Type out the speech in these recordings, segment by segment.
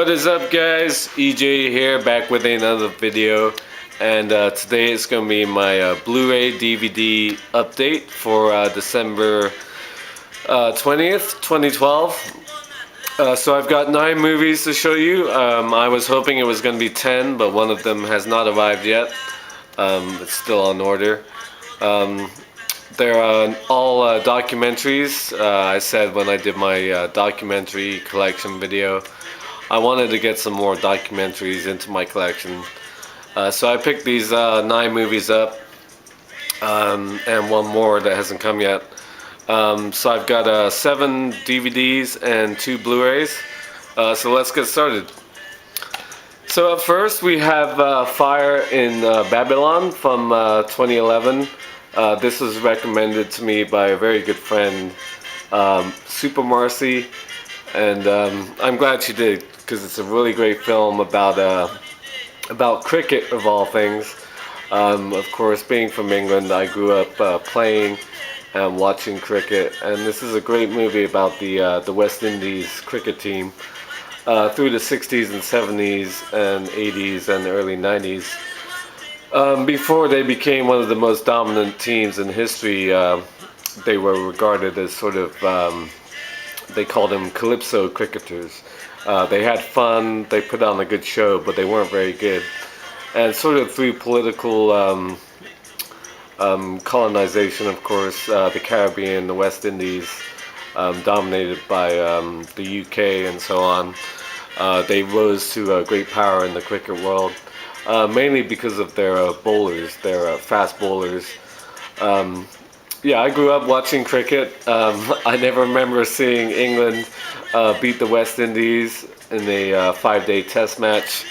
What is up, guys? EJ here, back with another video, and today is going to be my Blu-ray DVD update for December 20th, 2012. So I've got 9 movies to show you. I was hoping it was going to be 10, but one of them has not arrived yet. It's still on order. They're all documentaries. I said when I did my documentary collection video, I wanted to get some more documentaries into my collection. So I picked these 9 movies up, and one more that hasn't come yet. So I've got 7 DVDs and 2 Blu-rays. So let's get started. So up first we have Fire in Babylon from 2011. This was recommended to me by a very good friend, Super Marcy, and I'm glad she did, because it's a really great film about cricket of all things. Of course, being from England, I grew up playing and watching cricket, and this is a great movie about the West Indies cricket team through the 60s and 70s and 80s and early 90s. Before they became one of the most dominant teams in history, they were regarded as sort of, they called them calypso cricketers. They had fun, they put on a good show, but they weren't very good. And sort of through political colonization, of course, the Caribbean, the West Indies, dominated by the UK and so on, they rose to great power in the cricket world, mainly because of their bowlers, their fast bowlers. Yeah, I grew up watching cricket. I never remember seeing England beat the West Indies in a 5-day test match.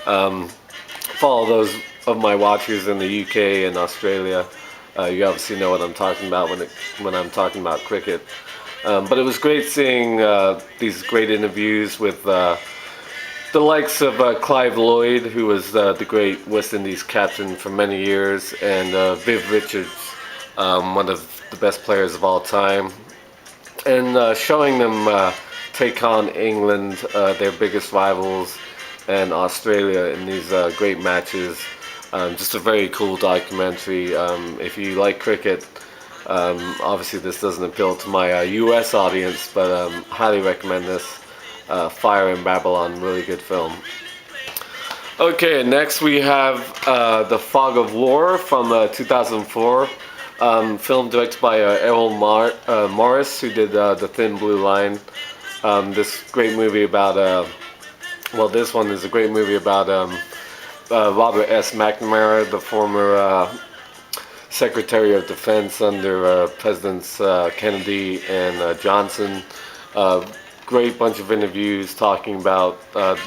Follow those of my watchers in the UK and Australia. You obviously know what I'm talking about when I'm talking about cricket. But it was great seeing these great interviews with the likes of Clive Lloyd, who was the great West Indies captain for many years, and Viv Richards, one of the best players of all time, and showing them take on England, their biggest rivals, and Australia in these great matches. Just a very cool documentary. If you like cricket, obviously this doesn't appeal to my US audience, but highly recommend this. Fire in Babylon, really good film. Okay, next we have The Fog of War from 2004. Film directed by Errol Morris, who did The Thin Blue Line. This great movie about, well, this one is a great movie about Robert S. McNamara, the former Secretary of Defense under Presidents Kennedy and Johnson. Great bunch of interviews talking about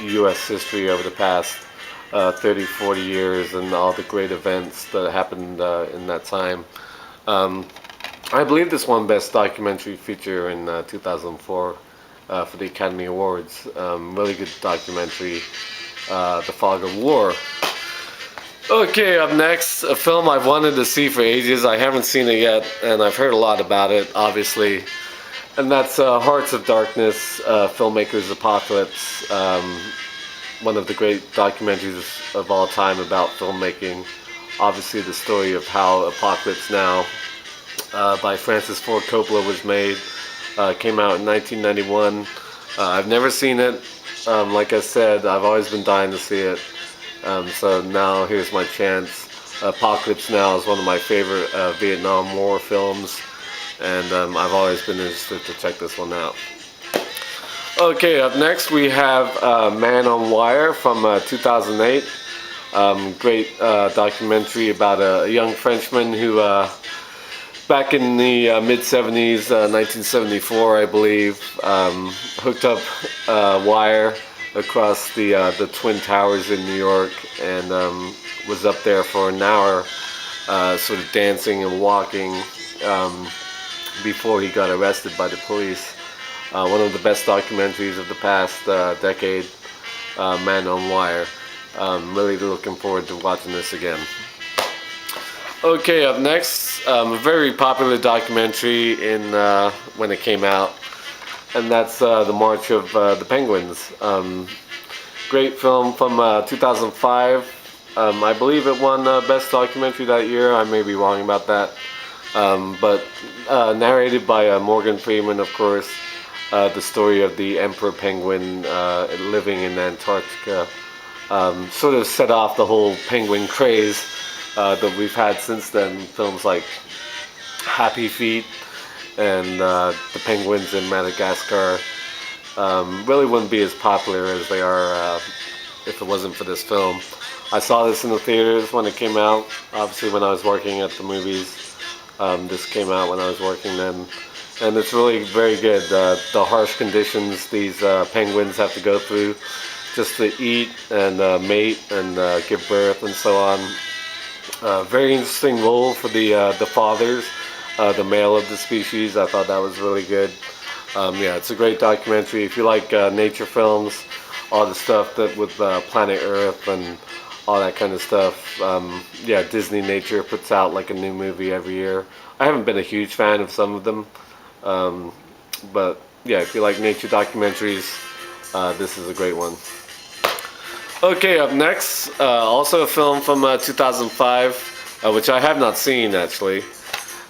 U.S. history over the past 30, 40 years and all the great events that happened in that time. I believe this won Best Documentary Feature in 2004 for the Academy Awards. Really good documentary, The Fog of War. Okay, up next, a film I've wanted to see for ages. I haven't seen it yet, and I've heard a lot about it, obviously. And that's Hearts of Darkness, Filmmaker's Apocalypse, one of the great documentaries of all time about filmmaking. Obviously the story of how Apocalypse Now by Francis Ford Coppola was made. Came out in 1991. I've never seen it. Like I said, I've always been dying to see it. So now here's my chance. Apocalypse Now is one of my favorite Vietnam War films, and I've always been interested to check this one out. Okay, up next we have Man on Wire from 2008. Great documentary about a young Frenchman who, back in the mid-70s, 1974 I believe, hooked up wire across the Twin Towers in New York, and was up there for an hour sort of dancing and walking before he got arrested by the police. One of the best documentaries of the past decade, Man on Wire. Really looking forward to watching this again. Okay, up next, a very popular documentary in when it came out, and that's the March of the Penguins. Great film from 2005. I believe it won Best Documentary that year. I may be wrong about that. But narrated by Morgan Freeman, of course. The story of the emperor penguin living in Antarctica. Sort of set off the whole penguin craze that we've had since then. Films like Happy Feet and the penguins in Madagascar really wouldn't be as popular as they are if it wasn't for this film. I saw this in the theaters when it came out, obviously when I was working at the movies. This came out when I was working then, and it's really very good. The harsh conditions these penguins have to go through just to eat and mate and give birth and so on. Very interesting role for the fathers, the male of the species. I thought that was really good. Yeah, it's a great documentary. If you like nature films, all the stuff that with Planet Earth and all that kind of stuff. Yeah, Disney Nature puts out like a new movie every year. I haven't been a huge fan of some of them, but yeah, if you like nature documentaries, this is a great one. Okay, up next, also a film from 2005, which I have not seen actually,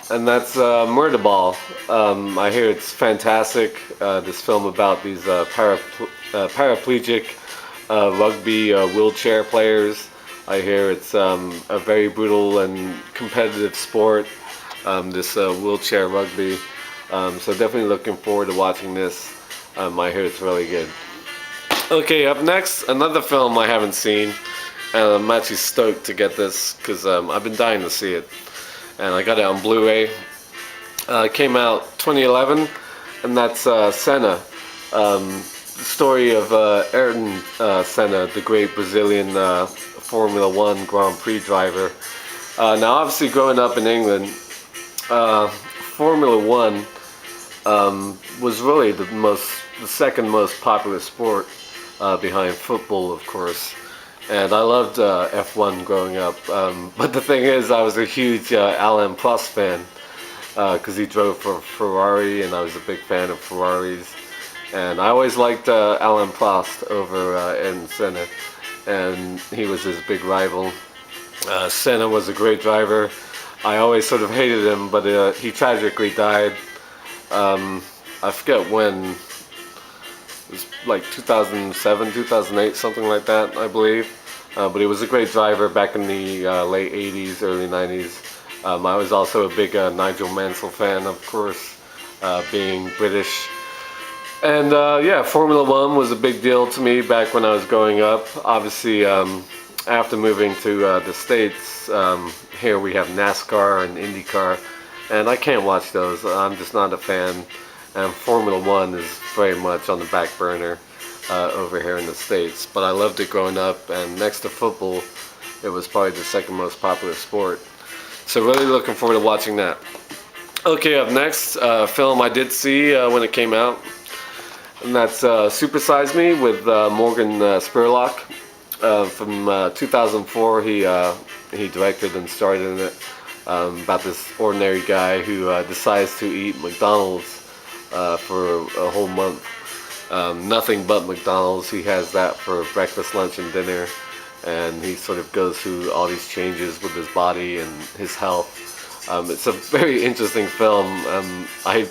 and that's Murderball. I hear it's fantastic. This film about these paraplegic rugby wheelchair players. I hear it's a very brutal and competitive sport, this wheelchair rugby. So definitely looking forward to watching this. I hear it's really good. Okay, up next, another film I haven't seen. And I'm actually stoked to get this because I've been dying to see it. And I got it on Blu-ray. It came out 2011, and that's Senna. The story of Ayrton Senna, the great Brazilian Formula One Grand Prix driver. Now, obviously, growing up in England, Formula One was really the second most popular sport behind football, of course. And I loved F1 growing up. But the thing is, I was a huge Alain Prost fan because he drove for Ferrari, and I was a big fan of Ferraris. And I always liked Alain Prost over Ayrton Senna, and he was his big rival. Senna was a great driver. I always sort of hated him, but he tragically died. I forget when. It was like 2007, 2008, something like that, I believe. But he was a great driver back in the late 80s, early 90s. I was also a big Nigel Mansell fan, of course, being British. And yeah, Formula One was a big deal to me back when I was growing up. Obviously, after moving to the States, here we have NASCAR and IndyCar, and I can't watch those. I'm just not a fan. And Formula One is very much on the back burner over here in the States. But I loved it growing up, and next to football, it was probably the second most popular sport. So really looking forward to watching that. Okay, up next, a film I did see when it came out. And that's Super Size Me with Morgan Spurlock. From 2004, he directed and starred in it. About this ordinary guy who decides to eat McDonald's for a whole month. Nothing but McDonald's. He has that for breakfast, lunch, and dinner. And he sort of goes through all these changes with his body and his health. It's a very interesting film. I,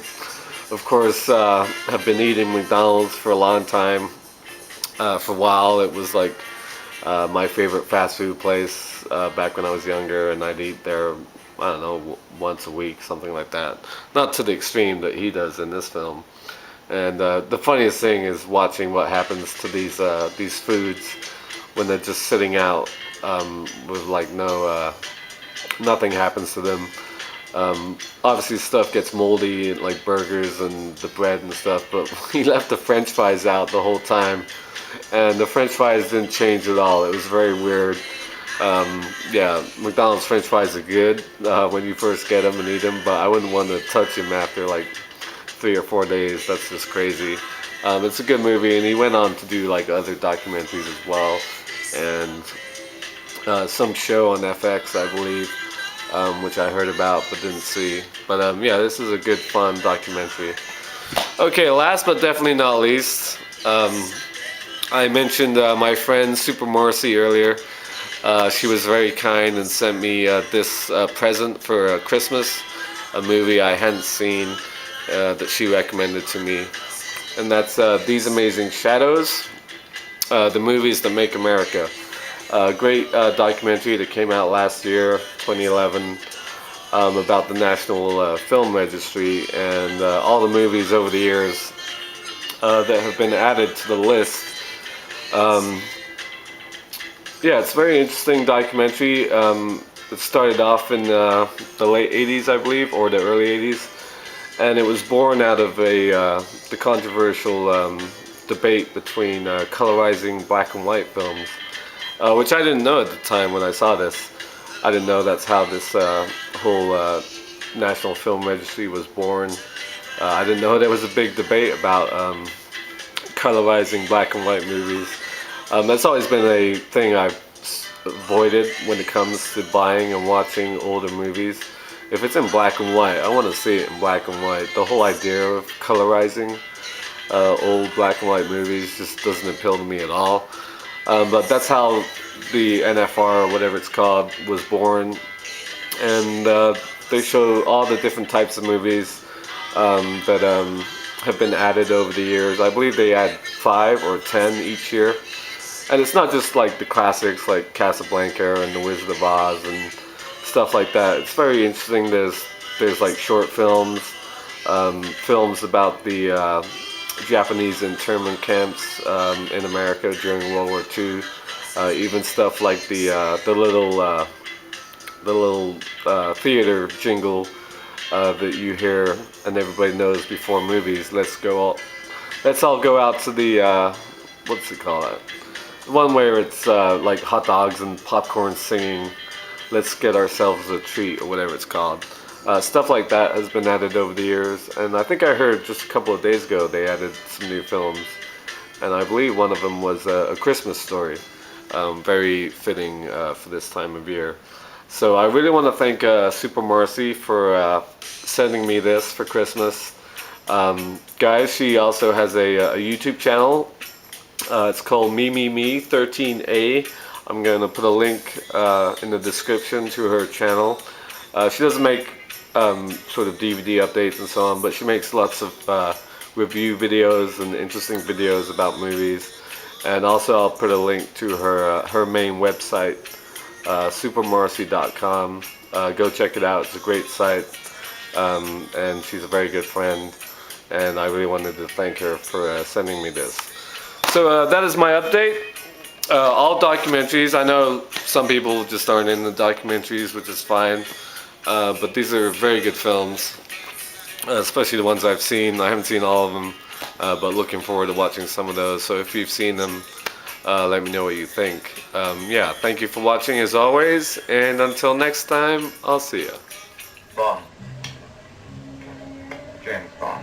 of course, have been eating McDonald's for a long time. For a while, it was like my favorite fast food place back when I was younger, and I'd eat there, I don't know, once a week, something like that. Not to the extreme that he does in this film. And the funniest thing is watching what happens to these foods when they're just sitting out with like nothing happens to them. Obviously stuff gets moldy, like burgers and the bread and stuff, but he left the French fries out the whole time, and the French fries didn't change at all. It was very weird. Yeah, McDonald's French fries are good when you first get them and eat them, but I wouldn't want to touch them after like 3 or 4 days. That's just crazy. It's a good movie, and he went on to do like other documentaries as well, and some show on FX, I believe, which I heard about but didn't see. But yeah, this is a good, fun documentary. Okay, last but definitely not least, I mentioned my friend Super Marcy earlier. She was very kind and sent me this present for Christmas, a movie I hadn't seen that she recommended to me. And that's These Amazing Shadows, the movies that make America. A great documentary that came out last year, 2011, about the National Film Registry and all the movies over the years that have been added to the list. Um, yeah, it's a very interesting documentary. It started off in the late 80s, I believe, or the early 80s, and it was born out of the controversial debate between colorizing black and white films, which I didn't know at the time when I saw this. I didn't know that's how this whole National Film Registry was born. I didn't know there was a big debate about colorizing black and white movies. That's always been a thing I've avoided when it comes to buying and watching older movies. If it's in black and white, I want to see it in black and white. The whole idea of colorizing old black and white movies just doesn't appeal to me at all. But that's how the NFR, or whatever it's called, was born. And they show all the different types of movies that have been added over the years. I believe they add 5 or 10 each year. And it's not just like the classics like Casablanca and The Wizard of Oz and stuff like that. It's very interesting. There's like short films, films about the Japanese internment camps in America during World War II. Even stuff like the little theater jingle that you hear and everybody knows before movies. Let's all go out to the what's it called? One where it's like hot dogs and popcorn singing, "Let's get ourselves a treat" or whatever it's called. Stuff like that has been added over the years, and I think I heard just a couple of days ago they added some new films, and I believe one of them was A Christmas Story. Very fitting for this time of year. So I really want to thank Super Marcy for sending me this for Christmas. Guys, she also has a YouTube channel. It's called Me 13A. I'm going to put a link in the description to her channel. She doesn't make sort of DVD updates and so on, but she makes lots of review videos and interesting videos about movies. And also I'll put a link to her main website, supermarcy.com. Go check it out. It's a great site, and she's a very good friend. And I really wanted to thank her for sending me this. So that is my update. All documentaries. I know some people just aren't into documentaries, which is fine. But these are very good films, especially the ones I've seen. I haven't seen all of them, but looking forward to watching some of those. So if you've seen them, let me know what you think. Yeah, thank you for watching as always, and until next time, I'll see you. Bond. James Bond.